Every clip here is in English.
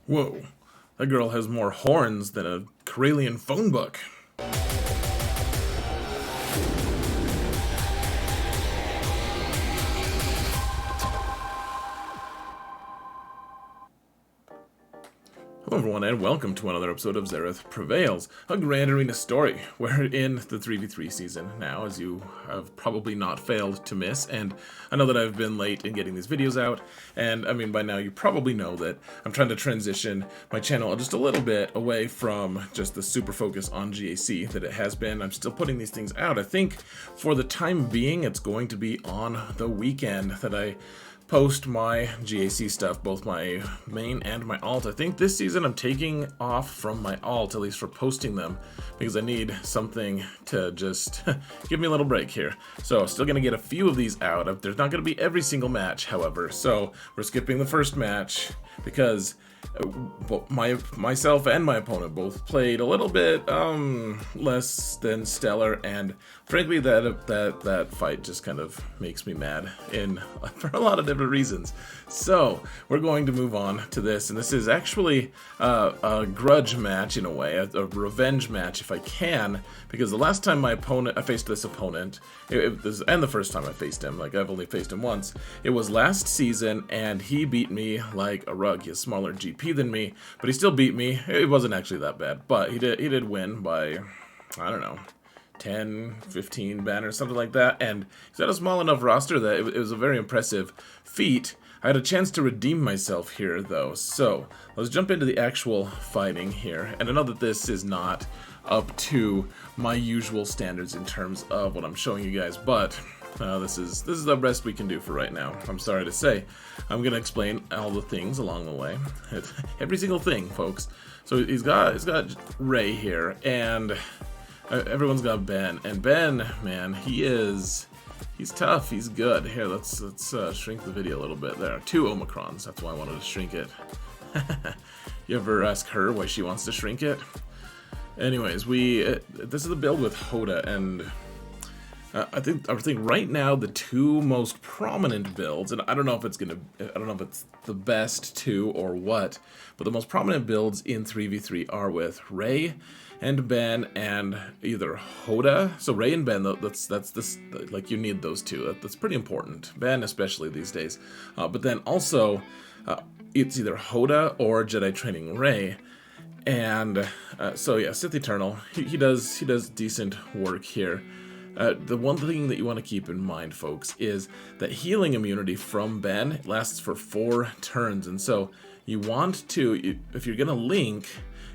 Whoa, that girl has more horns than a Corellian phone book. Hello everyone, and welcome to another episode of Xaereth Prevails, a Grand Arena story. We're in the 3v3 season now, as you have probably not failed to miss, and I know that I've been late in getting these videos out, and I mean by now you probably know that I'm trying to transition my channel just a little bit away from just the super focus on GAC that it has been. I'm still putting these things out. I think for the time being it's going to be on the weekend that I post my GAC stuff, both my main and my alt. I think this season I'm taking off from my alt, at least for posting them, because I need something to just give me a little break here. So still gonna get a few of these out. There's not gonna be every single match, however, so we're skipping the first match because myself and my opponent both played a little bit less than stellar, and frankly that fight just kind of makes me mad for a lot of different reasons. So we're going to move on to this, and this is actually a grudge match in a way, a revenge match if I can, because the last time I faced this opponent, and the first time I faced him, like I've only faced him once, it was last season, and he beat me like a rug. He has smaller GP than me, but he still beat me. It wasn't actually that bad, but he did win by, I don't know, 10, 15 banners, something like that, and he's got a small enough roster that it was a very impressive feat. I had a chance to redeem myself here, though, so let's jump into the actual fighting here. And I know that this is not up to my usual standards in terms of what I'm showing you guys, but this is the best we can do for right now. I'm sorry to say. I'm gonna explain all the things along the way, every single thing, folks. So he's got Rey here, and everyone's got Ben, and Ben, man, he's tough. He's good. Here, let's shrink the video a little bit. There are 2 Omicrons. That's why I wanted to shrink it. You ever ask her why she wants to shrink it? Anyways, this is the build with Hoda, and I think right now the 2 most prominent builds, and I don't know if it's the best 2 or what, but the most prominent builds in 3v3 are with Rey and Ben, and either Hoda. So Rey and Ben, that's this, like, you need those 2. That's pretty important. Ben especially these days. But then also it's either Hoda or Jedi Training Rey. And so yeah, Sith Eternal, he does decent work here. The one thing that you want to keep in mind, folks, is that healing immunity from Ben lasts for 4 turns, and so you want to, if you're gonna link,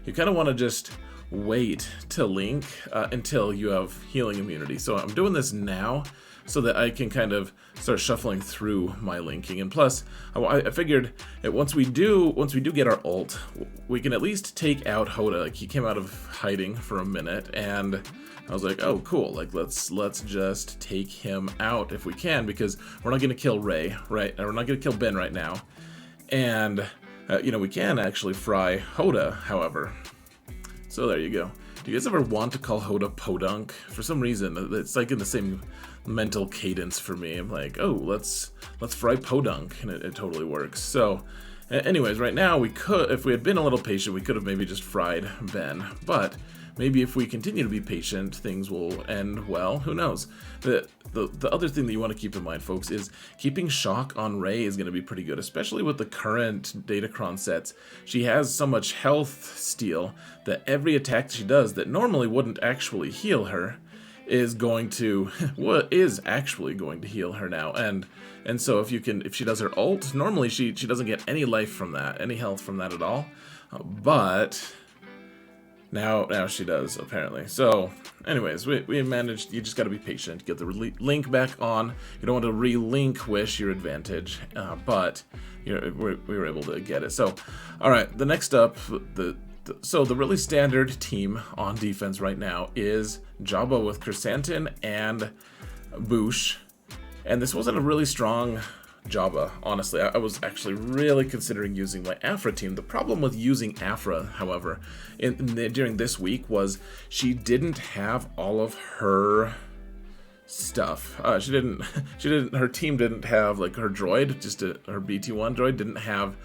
you kind of want to just wait to link until you have healing immunity. So I'm doing this now so that I can kind of start shuffling through my linking, and plus I figured that once we do get our ult, we can at least take out Hoda. Like, he came out of hiding for a minute, and I was like, oh cool, like let's just take him out if we can, because we're not gonna kill Rey, right? And we're not gonna kill Ben right now, and we can actually fry Hoda, however. So there you go. Do you guys ever want to call Hoda Podunk? For some reason, it's like in the same mental cadence for me. I'm like, oh, let's fry Podunk, and it totally works. So, anyways, right now we could, if we had been a little patient, we could have maybe just fried Ben. But maybe if we continue to be patient, things will end well. Who knows? The other thing that you want to keep in mind, folks, is keeping shock on Rey is going to be pretty good, especially with the current datacron sets. She has so much health steal that every attack she does that normally wouldn't actually heal her is actually going to heal her now. And so if she does her ult, normally she doesn't get any life from that, any health from that at all. But now she does, apparently. So, anyways, we managed. You just got to be patient. Get the link back on. You don't want to relinquish your advantage, but we were able to get it. So, all right. The next up, the really standard team on defense right now is Jabba with Chrysanthemum and Boushh, and this wasn't a really strong Jabba, honestly. I was actually really considering using my Afra team. The problem with using Afra, however, during this week was she didn't have all of her stuff. Her team didn't have, like, her droid, her BT1 droid didn't have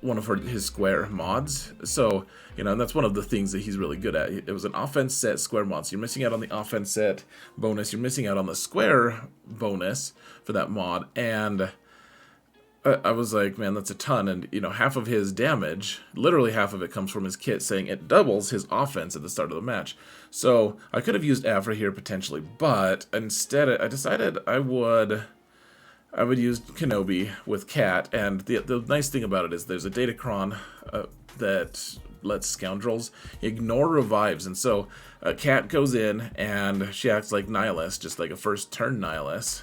one of his square mods. So, you know, and that's one of the things that he's really good at. It was an offense set square mod, so you're missing out on the offense set bonus. You're missing out on the square bonus for that mod, and I was like, man, that's a ton. And, you know, half of his damage, literally half of it comes from his kit, saying it doubles his offense at the start of the match. So I could have used Afra here potentially, but instead I decided I would use Kenobi with Cat. And the nice thing about it is there's a datacron that lets scoundrels ignore revives. And so Cat goes in and she acts like Nihilus, just like a first turn Nihilus,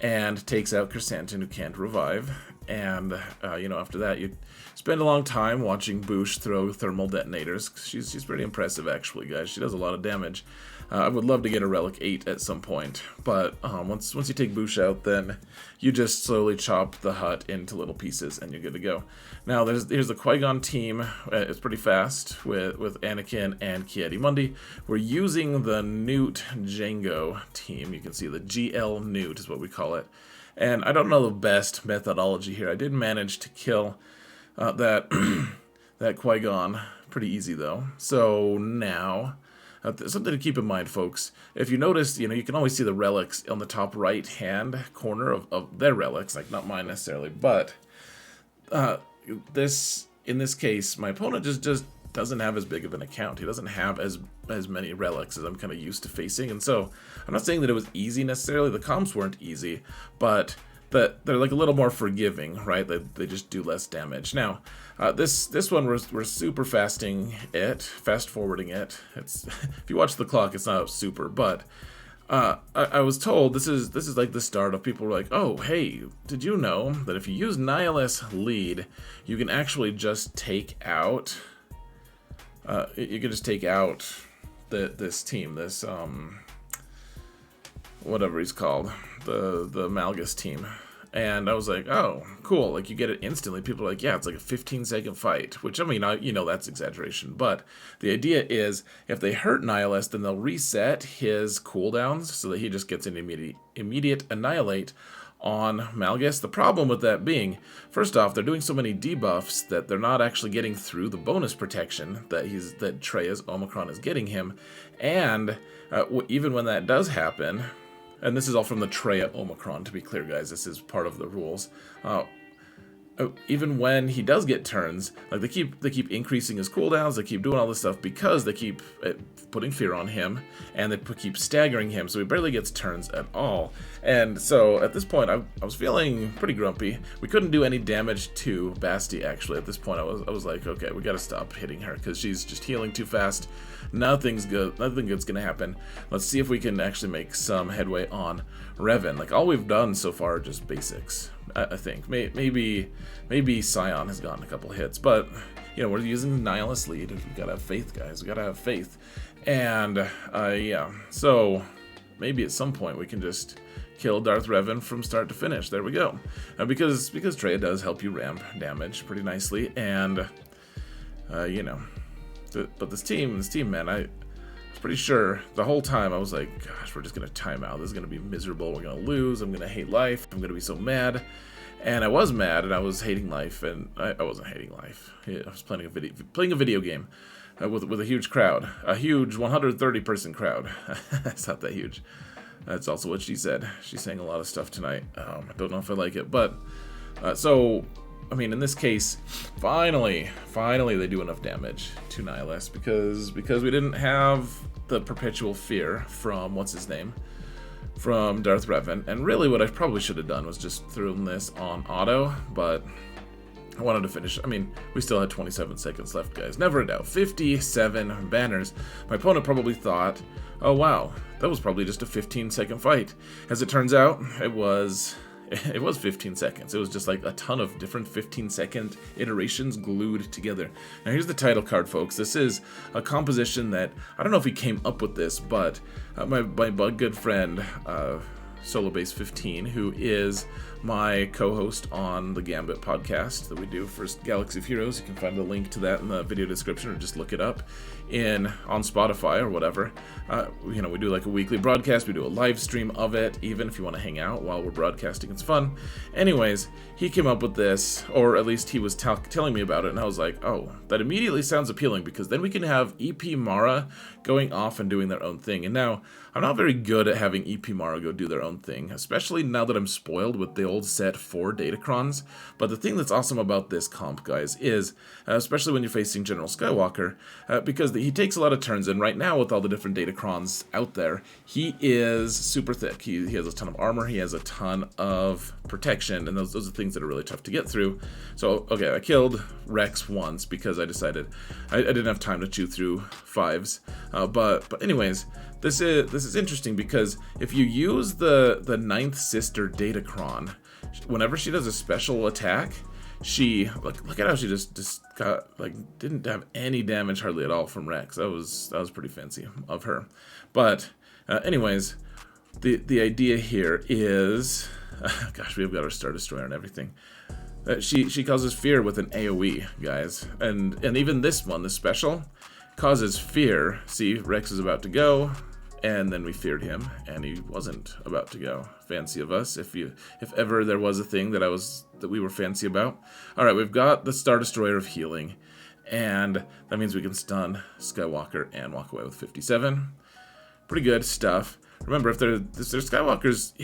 and takes out Chrysanthemum, who can't revive. And, you know, after that, you spend a long time watching Boosh throw thermal detonators. She's pretty impressive, actually, guys. She does a lot of damage. I would love to get a Relic 8 at some point, but once you take Boosh out, then you just slowly chop the Hutt into little pieces, and you're good to go. Now, here's the Qui-Gon team. It's pretty fast with Anakin and Ki-Adi-Mundi. We're using the Newt Jango team. You can see the GL Newt is what we call it. And I don't know the best methodology here. I did manage to kill that Qui-Gon pretty easy, though. So now, something to keep in mind, folks. If you notice, you know, you can always see the relics on the top right-hand corner of their relics, like not mine necessarily, but in this case, my opponent just doesn't have as big of an account. He doesn't have as many relics as I'm kind of used to facing, and so I'm not saying that it was easy necessarily. The comps weren't easy, but that they're like a little more forgiving, right? They just do less damage. Now, this one we're super fast forwarding it. It's if you watch the clock, it's not super, but I was told this is like the start of people were like, oh hey, did you know that if you use Nihilus lead, you can actually just take out this team, this whatever he's called, the Malgus team. And I was like, oh, cool, like you get it instantly. People are like, yeah, it's like a 15-second fight, which, I mean, you know, that's exaggeration, but the idea is if they hurt Nihilus, then they'll reset his cooldowns so that he just gets an immediate annihilate on Malgus. The problem with that being, first off, they're doing so many debuffs that they're not actually getting through the bonus protection that Traya's Omicron is getting him. And even when that does happen, and this is all from the Traya Omicron, to be clear, guys, this is part of the rules. Even when he does get turns, like they keep increasing his cooldowns, they keep doing all this stuff because they keep putting fear on him, and they keep staggering him, so he barely gets turns at all. And so at this point, I was feeling pretty grumpy. We couldn't do any damage to Basti, actually. At this point, I was like, okay, we gotta stop hitting her because she's just healing too fast. Nothing good's gonna happen. Let's see if we can actually make some headway on Revan. Like all we've done so far are just basics. I think maybe Scion has gotten a couple hits, but you know, we're using the Nihilus lead. We gotta have faith, guys. We gotta have faith. And yeah, so maybe at some point we can just kill Darth Revan from start to finish. There we go. Because Traya does help you ramp damage pretty nicely, and you know, but this team, man, I was pretty sure the whole time I was like, gosh, we're just gonna time out. This is gonna be miserable. We're gonna lose. I'm gonna hate life. I'm gonna be so mad. And I was mad, and I was hating life, and I wasn't hating life. I was playing a video game with a huge crowd, a huge 130-person crowd. It's not that huge. That's also what she said. She sang a lot of stuff tonight. I don't know if I like it, but so I mean, in this case, finally they do enough damage to Nihilus because we didn't have the perpetual fear from what's his name. From Darth Revan, and really what I probably should have done was just thrown this on auto, but I wanted to finish. I mean, we still had 27 seconds left, guys. Never a doubt. 57 banners. My opponent probably thought, oh wow, that was probably just a 15-second fight. As it turns out, it was 15 seconds. It was just like a ton of different 15-second iterations glued together. Now here's the title card, folks. This is a composition that, I don't know if he came up with this, but my good friend, Solobase 15, who is my co-host on the Gambit podcast that we do for Galaxy of Heroes. You can find the link to that in the video description, or just look it up on Spotify or whatever. We do like a weekly broadcast. We do a live stream of it, even if you want to hang out while we're broadcasting. It's fun. Anyways, he came up with this, or at least he was telling me about it, and I was like, oh, that immediately sounds appealing, because then we can have EP Mara going off and doing their own thing. And now, I'm not very good at having EP Mara go do their own thing, especially now that I'm spoiled with the old set 4 datacrons. But the thing that's awesome about this comp, guys, is, especially when you're facing General Skywalker, because he takes a lot of turns, and right now with all the different datacrons out there, he is super thick. He has a ton of armor, he has a ton of protection, and those are things that are really tough to get through. So, okay, I killed Rex once because I decided I didn't have time to chew through 5s. But anyways, this is interesting, because if you use the ninth sister datacron, whenever she does a special attack, she look at how she just got, didn't have any damage hardly at all from Rex. That was pretty fancy of her. But anyways, the idea here is, gosh, we've got our Star Destroyer and everything. She causes fear with an AoE, guys, and even this one, the special, causes fear. See, Rex is about to go, and then we feared him, and he wasn't about to go. Fancy of us, if ever there was a thing that we were fancy about. All right, we've got the Star Destroyer of healing, and that means we can stun Skywalker and walk away with 57. Pretty good stuff. Remember, if there's Skywalker's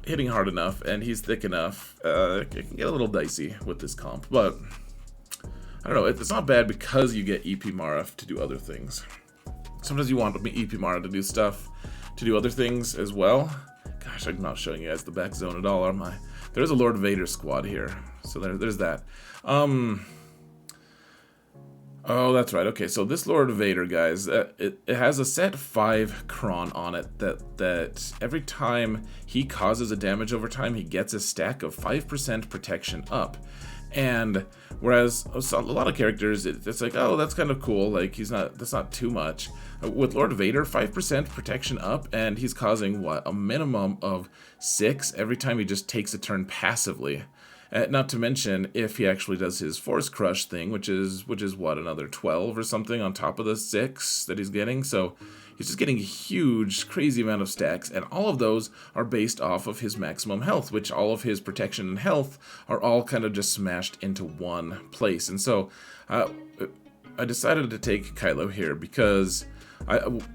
hitting hard enough and he's thick enough, it can get a little dicey with this comp. But I don't know, it's not bad because you get EP Mara to do other things. Sometimes you want EP Mara to do other things as well. Gosh, I'm not showing you guys the back zone at all, am I? There's a Lord Vader squad here, so there's that. Oh, that's right. Okay, so this Lord Vader, guys, it has a set 5 cron on it that every time he causes a damage over time, he gets a stack of 5% protection up. And whereas a lot of characters, it's like, oh, that's kind of cool, like that's not too much. With Lord Vader, 5% protection up, and he's causing a minimum of 6 every time he just takes a turn passively. Not to mention if he actually does his Force Crush thing, which is what, another 12 or something on top of the 6 that he's getting. So he's just getting a huge, crazy amount of stacks, and all of those are based off of his maximum health, which all of his protection and health are all kind of just smashed into one place. And so I decided to take Kylo here because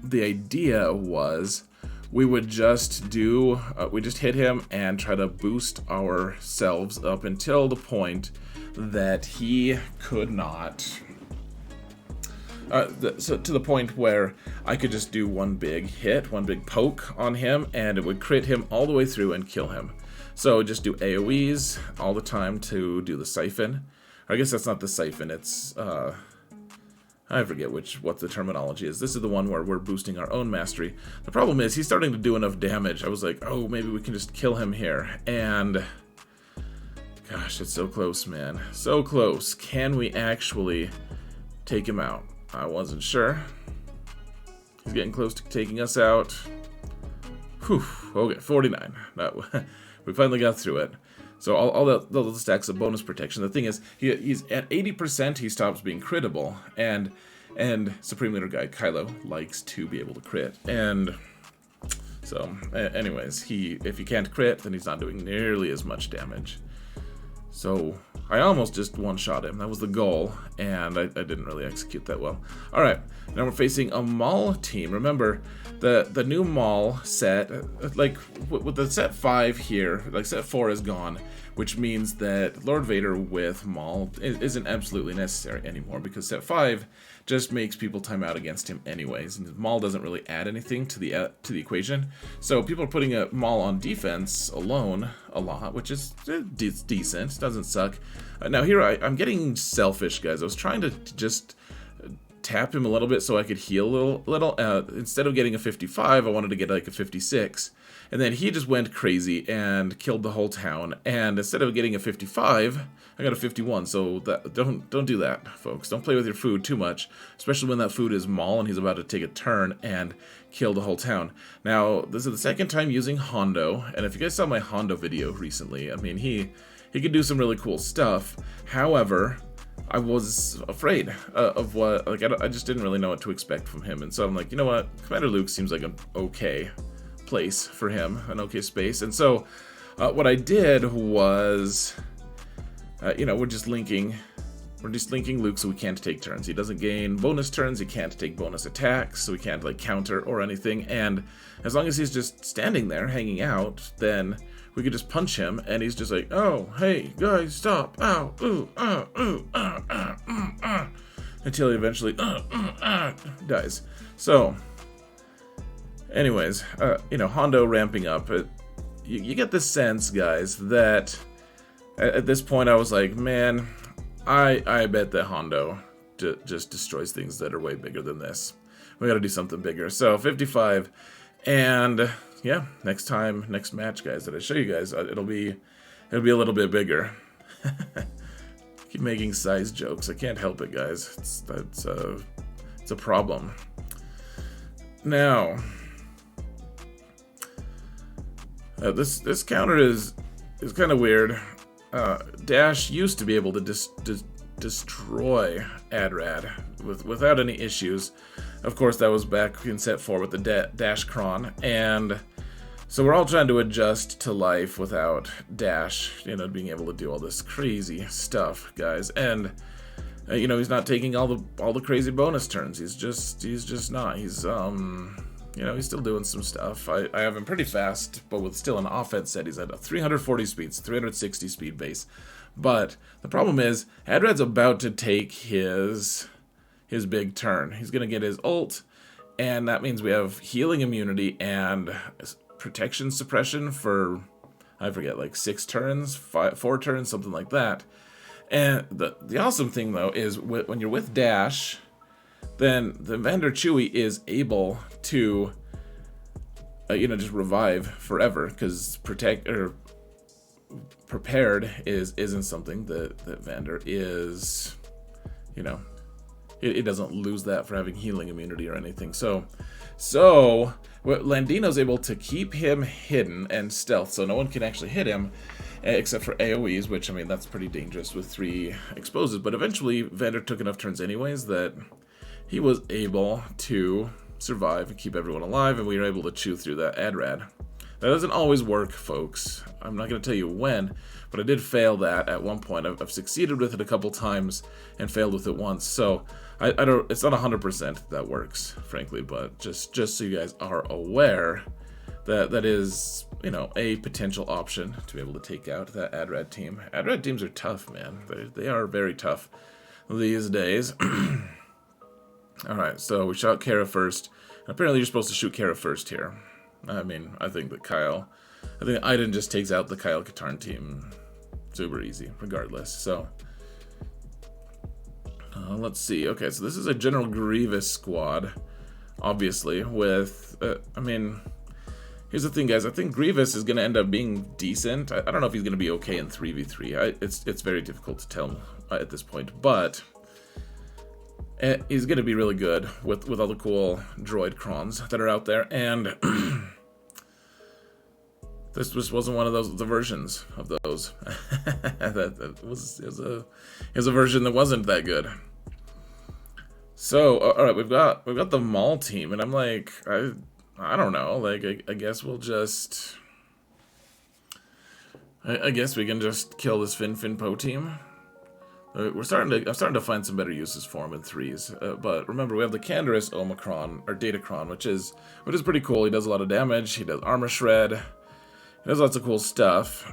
the idea was we would just hit him and try to boost ourselves up until the point that he could not. So to the point where I could just do one big hit, one big poke on him, and it would crit him all the way through and kill him. So just do AoEs all the time to do the siphon. I guess that's not the siphon, it's I forget what the terminology is. This is the one where we're boosting our own mastery. The problem is he's starting to do enough damage. I was like, oh, maybe we can just kill him here. And gosh, it's so close, man. So close. Can we actually take him out? I wasn't sure. He's getting close to taking us out. Whew. Okay, 49. No, we finally got through it. So all the stacks of bonus protection. The thing is, he's at 80%. He stops being critable, and Supreme Leader Guy Kylo likes to be able to crit. And so, anyways, if he can't crit, then he's not doing nearly as much damage. So I almost just one-shot him. That was the goal, and I didn't really execute that well. All right, now we're facing a Maul team. Remember, the new Maul set, like with the set 5 here, like set 4 is gone, which means that Lord Vader with Maul isn't absolutely necessary anymore, because set 5 just makes people time out against him anyways, and Maul doesn't really add anything to the equation. So people are putting a Maul on defense alone a lot, which is decent, doesn't suck. Now here I'm getting selfish, guys. I was trying to just tap him a little bit so I could heal a little. Instead of getting a 55, I wanted to get like a 56. And then he just went crazy and killed the whole town. And instead of getting a 55, I got a 51. So don't do that, folks. Don't play with your food too much, especially when that food is Maul and he's about to take a turn and kill the whole town. Now, this is the second time using Hondo, and if you guys saw my Hondo video recently, I mean, he could do some really cool stuff. However, I was afraid of what, like, I just didn't really know what to expect from him. And so I'm like, you know what? Commander Luke seems like an okay place for him, an okay space. And so what I did was, we're just linking Luke so we can't take turns. He doesn't gain bonus turns, he can't take bonus attacks, so we can't like counter or anything. And as long as he's just standing there hanging out, then we could just punch him and he's just like, oh, hey, guys, stop, ow, ooh, ooh, until he eventually dies. So, anyways, Hondo ramping up. You get the sense, guys, that at this point I was like, man, I bet that Hondo just destroys things that are way bigger than this. We gotta do something bigger. So 55, and yeah, next match, guys, that I show you guys, it'll be a little bit bigger. Keep making size jokes. I can't help it, guys. It's a problem. Now, this counter is kind of weird. Dash used to be able to destroy AdRad without any issues. Of course, that was back in set 4 with the datacron, and so we're all trying to adjust to life without Dash, being able to do all this crazy stuff, guys. And he's not taking all the crazy bonus turns. He's just not. He's he's still doing some stuff. I have him pretty fast, but with still an offense set. He's at a 340 speed, 360 speed base. But the problem is, AdRad's about to take his big turn. He's going to get his ult, and that means we have healing immunity and protection suppression for, I forget, like 6 turns, 4 turns, something like that. And the awesome thing, though, is when you're with Dash, then the Vander Chewie is able to, just revive forever, because prepared isn't something that Vander is, it doesn't lose that for having healing immunity or anything. So Landino's able to keep him hidden and stealth, so no one can actually hit him, except for AoEs, which, I mean, that's pretty dangerous with 3 exposes. But eventually, Vander took enough turns anyways that he was able to survive and keep everyone alive, and we were able to chew through that AdRad. That doesn't always work, folks. I'm not going to tell you when, but I did fail that at one point. I've succeeded with it a couple times and failed with it once. So I don't. It's not 100% that works, frankly, but just so you guys are aware that is, a potential option to be able to take out that AdRad team. AdRad teams are tough, man. They are very tough these days. All right, so we shot Kara first. Apparently, you're supposed to shoot Kara first here. I mean, I think Iden just takes out the Kyle Katarn team super easy, regardless. So, let's see. Okay, so this is a General Grievous squad, obviously, with, here's the thing, guys. I think Grievous is going to end up being decent. I don't know if he's going to be okay in 3v3. It's very difficult to tell at this point, but he's going to be really good with all the cool droid crons that are out there, and this just wasn't one of the versions of those. That was a version that wasn't that good. So, all right, we've got the Maul team, and I'm like, I don't know, like, I guess we'll just, I guess we can just kill this Fin Po team. I'm starting to find some better uses for him in 3s, but remember, we have the Canderous Omicron, or datacron, which is pretty cool. He does a lot of damage, he does armor shred, he does lots of cool stuff.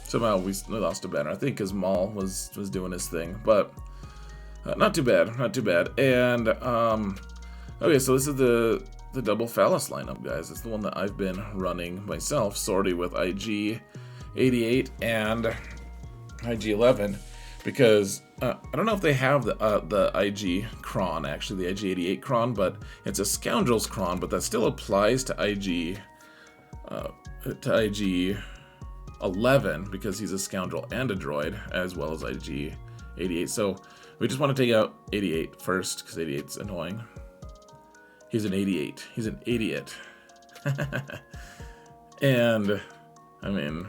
Somehow we lost a banner, I think, because Maul was doing his thing, but not too bad. And okay, so this is the double phallus lineup, guys. It's the one that I've been running myself, Sortie with IG 88 and IG 11. because I don't know if they have the IG cron, actually, the IG-88 cron, but it's a Scoundrels cron, but that still applies to IG-11 because he's a Scoundrel and a droid, as well as IG-88. So we just want to take out 88 first, because 88's annoying. He's an 88. He's an idiot. And, I mean,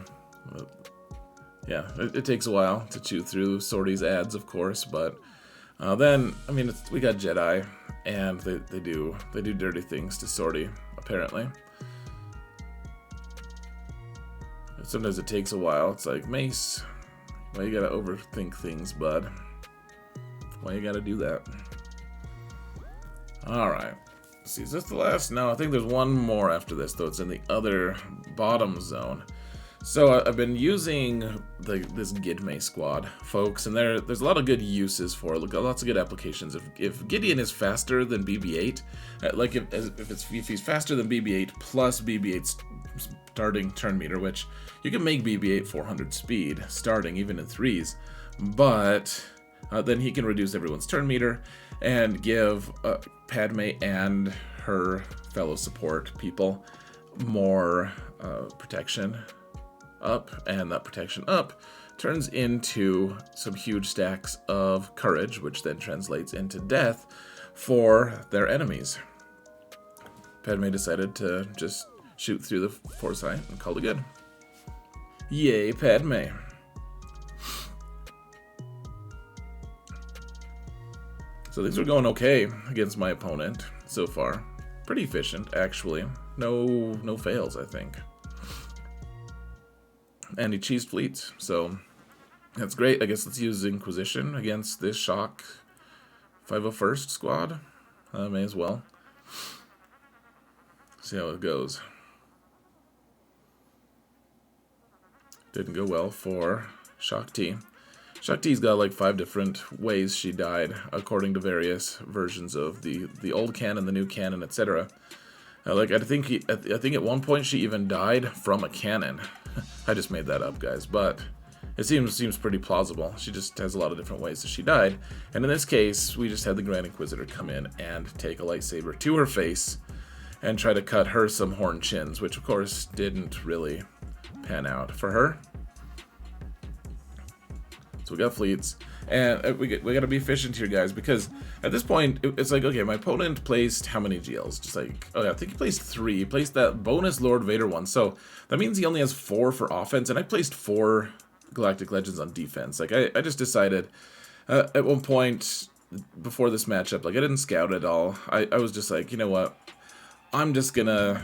yeah, it takes a while to chew through Sortie's ads, of course, but then, I mean, we got Jedi, and they do dirty things to Sortie, apparently. Sometimes it takes a while. It's like, Mace, why you gotta overthink things, bud? Why you gotta do that? Alright. Let's see, is this the last? No, I think there's one more after this, though. It's in the other bottom zone. So I've been using this Gidme squad, folks, and there's a lot of good uses for it. Lots of good applications. If Gideon is faster than BB-8, like if he's faster than BB-8 plus BB-8's starting turn meter, which you can make BB-8 400 speed starting even in 3s, but then he can reduce everyone's turn meter and give Padme and her fellow support people more protection up, and that protection up turns into some huge stacks of courage, which then translates into death for their enemies. Padme decided to just shoot through the foresight and call it good. Yay, Padme. So things are going okay against my opponent so far. Pretty efficient, actually. No fails, I think. And he cheesed fleets, so that's great. I guess let's use Inquisition against this Shock 501st squad. May as well. See how it goes. Didn't go well for Shock T. Shock T's got like 5 different ways she died, according to various versions of the old canon, the new canon, etc. Like I think at one point she even died from a cannon. I just made that up, guys, but it seems pretty plausible. She just has a lot of different ways that she died, and in this case, we just had the Grand Inquisitor come in and take a lightsaber to her face and try to cut her some horn chins, which of course didn't really pan out for her. So we got fleets, and we got to be efficient here, guys, because at this point, it's like, okay, my opponent placed how many GLs? Just like, oh yeah, I think he placed 3. He placed that bonus Lord Vader one, so that means he only has 4 for offense, and I placed 4 Galactic Legends on defense. Like, I just decided, at one point, before this matchup, like, I didn't scout at all. I was just like, you know what, I'm just gonna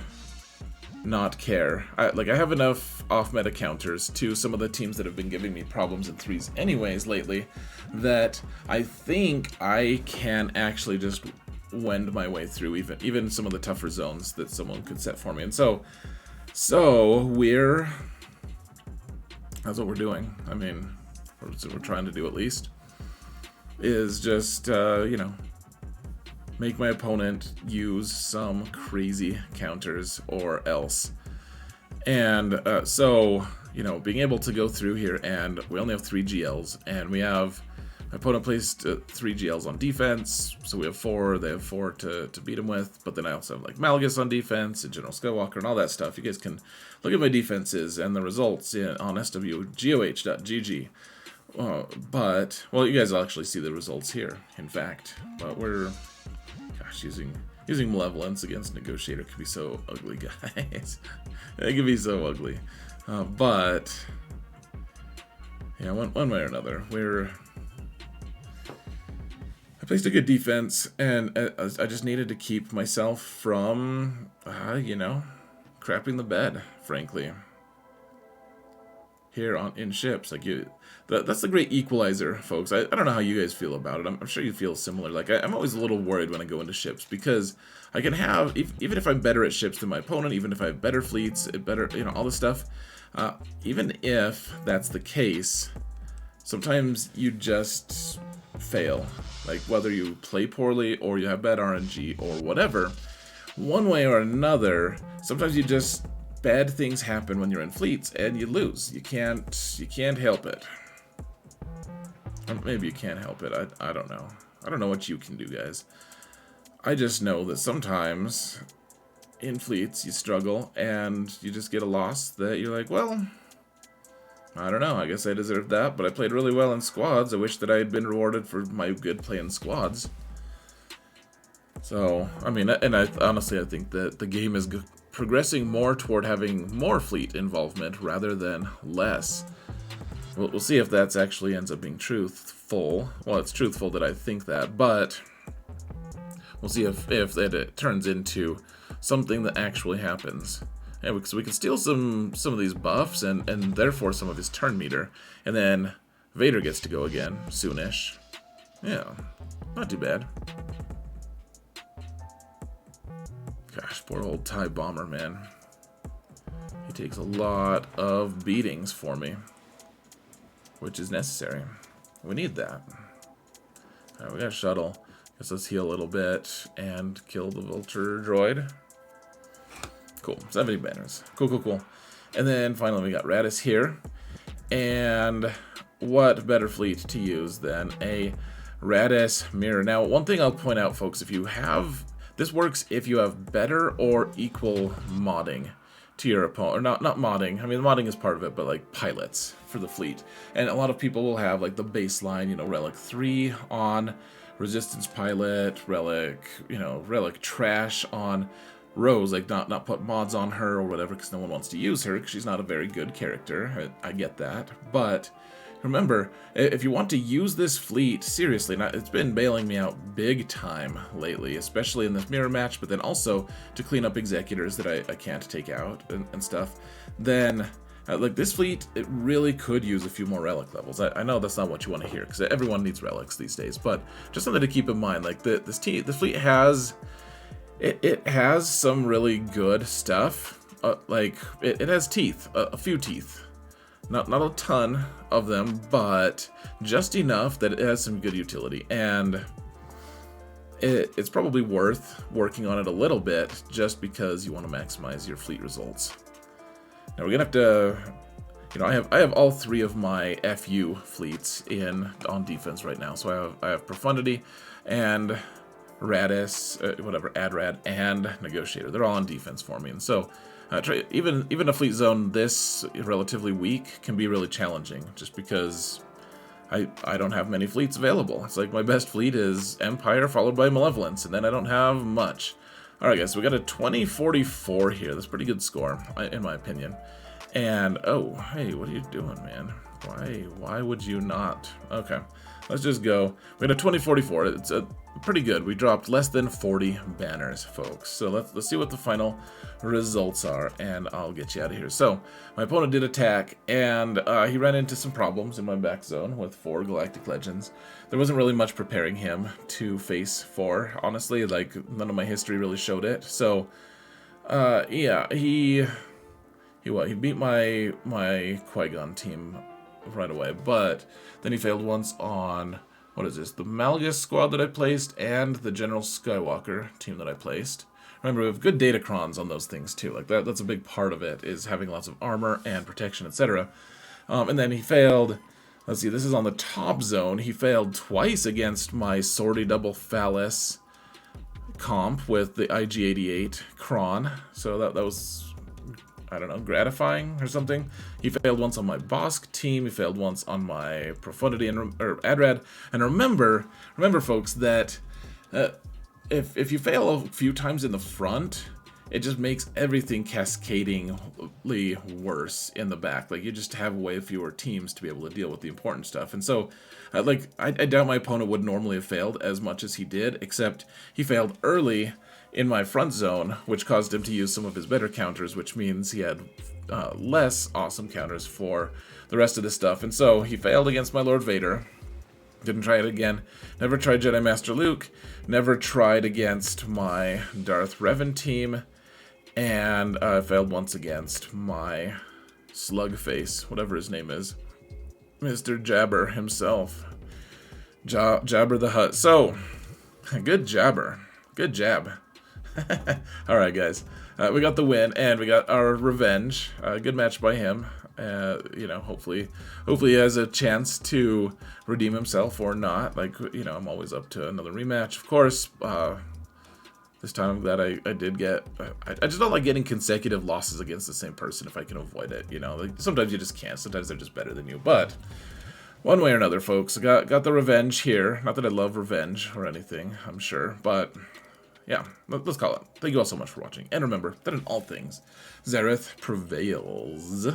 not care. I have enough off-meta counters to some of the teams that have been giving me problems in 3s anyways lately, that I think I can actually just wend my way through even some of the tougher zones that someone could set for me. And so that's what we're doing. I mean, what we're trying to do at least is just make my opponent use some crazy counters or else. And so, being able to go through here, and we only have 3 GLs, and my opponent placed 3 GLs on defense, so we have 4, they have 4 to beat him with, but then I also have like Malgus on defense, and General Skywalker, and all that stuff. You guys can look at my defenses and the results on swgoh.gg. But, well, you guys will actually see the results here, in fact. But we're, gosh, using Malevolence against Negotiator could be so ugly, guys. It could be so ugly. But, yeah, one way or another, I placed a good defense, and I just needed to keep myself from, crapping the bed, frankly. Here in ships, like that's the great equalizer, folks. I don't know how you guys feel about it. I'm sure you feel similar. Like I'm always a little worried when I go into ships, because I can have, even if I'm better at ships than my opponent, even if I have better fleets, better, all this stuff, even if that's the case, sometimes you just fail. Like whether you play poorly or you have bad RNG or whatever, one way or another, sometimes bad things happen when you're in fleets and you lose. You can't help it. Or maybe you can't help it. I don't know. I don't know what you can do, guys. I just know that sometimes in fleets you struggle and you just get a loss that you're like, well, I don't know. I guess I deserved that, but I played really well in squads. I wish that I had been rewarded for my good play in squads. So, I mean, and honestly, I think that the game is progressing more toward having more fleet involvement rather than less. We'll see if that's actually ends up being truthful. Well, it's truthful that I think that, but we'll see if it turns into something that actually happens. Yeah, so we can steal some of these buffs and therefore some of his turn meter, and then Vader gets to go again soonish. Yeah, not too bad. Gosh, poor old TIE Bomber, man. He takes a lot of beatings for me, which is necessary. We need that. Alright, we got a shuttle. Guess let's heal a little bit and kill the Vulture droid. Cool, 70 banners. Cool. And then finally we got Radiance here. And what better fleet to use than a Radiance mirror? Now, one thing I'll point out, folks, if you have... This works if you have better or equal modding to your opponent. Or not modding. I mean, modding is part of it, but like pilots for the fleet. And a lot of people will have like the baseline, you know, Relic 3 on Resistance pilot, Relic, you know, Relic trash on Rose. Like not put mods on her or whatever because no one wants to use her because she's not a very good character. I get that. But remember, if you want to use this fleet seriously, it's been bailing me out big time lately, especially in this mirror match, but then also to clean up executors that I can't take out and stuff, then like this fleet, it really could use a few more relic levels. I know that's not what you want to hear, because everyone needs relics these days, but just something to keep in mind, like this fleet has, it has some really good stuff, like it has teeth, a few teeth. Not a ton of them, but just enough that it has some good utility, and it's probably worth working on it a little bit just because you want to maximize your fleet results. Now we're gonna have to, you know, I have all three of my FU fleets on defense right now. So I have Profundity and Radiance, AdRad and Negotiator. They're all on defense for me, and so. Even a fleet zone this relatively weak can be really challenging, just because I don't have many fleets available. It's like my best fleet is Empire followed by Malevolence, and then I don't have much. Alright guys, so we got a 2044 here. That's a pretty good score, in my opinion. And, oh, hey, what are you doing, man? Why would you not? Okay, let's just go. We got a 2044. It's pretty good. We dropped less than 40 banners, folks. So let's see what the final results are, and I'll get you out of here. So my opponent did attack, and he ran into some problems in my back zone with 4 Galactic Legends. There wasn't really much preparing him to face 4, honestly. Like, none of my history really showed it. So yeah, he beat my Qui-Gon team right away, but then he failed once on, what is this, the Malgus squad that I placed and the General Skywalker team that I placed. Remember, we have good datacrons on those things too. Like that's a big part of it, is having lots of armor and protection, etc. And then he failed, let's see, this is on the top zone. He failed twice against my Sortie double phallus comp with the IG-88 Kron. So that was, I don't know, gratifying or something. He failed once on my Bosk team. He failed once on my Profundity or AdRad. And remember, folks, that if you fail a few times in the front, it just makes everything cascadingly worse in the back. Like, you just have way fewer teams to be able to deal with the important stuff. And so, I doubt my opponent would normally have failed as much as he did, except he failed early in my front zone, which caused him to use some of his better counters, which means he had less awesome counters for the rest of this stuff. And so he failed against my Lord Vader. Didn't try it again. Never tried Jedi Master Luke. Never tried against my Darth Revan team. And failed once against my Slugface, whatever his name is. Mr. Jabber himself. Jabba the Hutt. So, good jabber. Good jab. Alright, guys. We got the win, and we got our revenge. Good match by him. You know, hopefully he has a chance to redeem himself or not. Like, you know, I'm always up to another rematch, of course. This time I'm glad I did get... I just don't like getting consecutive losses against the same person if I can avoid it, you know? Like, sometimes you just can't. Sometimes they're just better than you. But, one way or another, folks, I got the revenge here. Not that I love revenge or anything, I'm sure. But, yeah, let's call it. Thank you all so much for watching. And remember that in all things, Xaereth prevails.